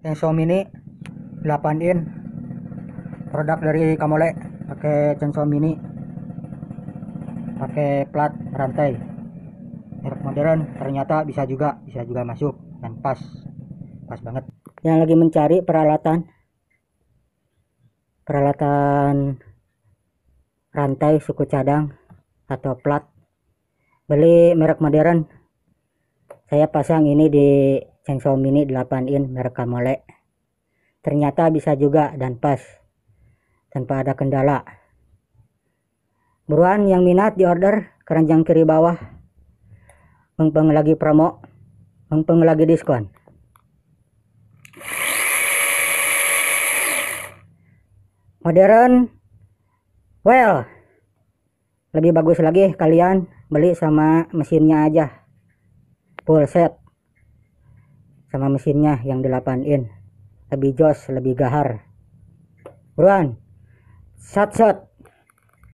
Chainsaw Mini 8 in, produk dari Kamole, pakai chainsaw mini, pakai plat rantai, merek modern. Ternyata bisa juga masuk dan pas banget. Yang lagi mencari peralatan rantai suku cadang atau plat, beli merek modern. Saya pasang ini di Chainsaw Mini 8 in merek Kamole. Ternyata bisa juga dan pas tanpa ada kendala. Buruan yang minat di order, keranjang kiri bawah. Mumpung lagi promo, mumpung lagi diskon. Modern, well, lebih bagus lagi kalian beli sama mesinnya aja, full set sama mesinnya yang 8 in, lebih jos, lebih gahar. Buruan, shot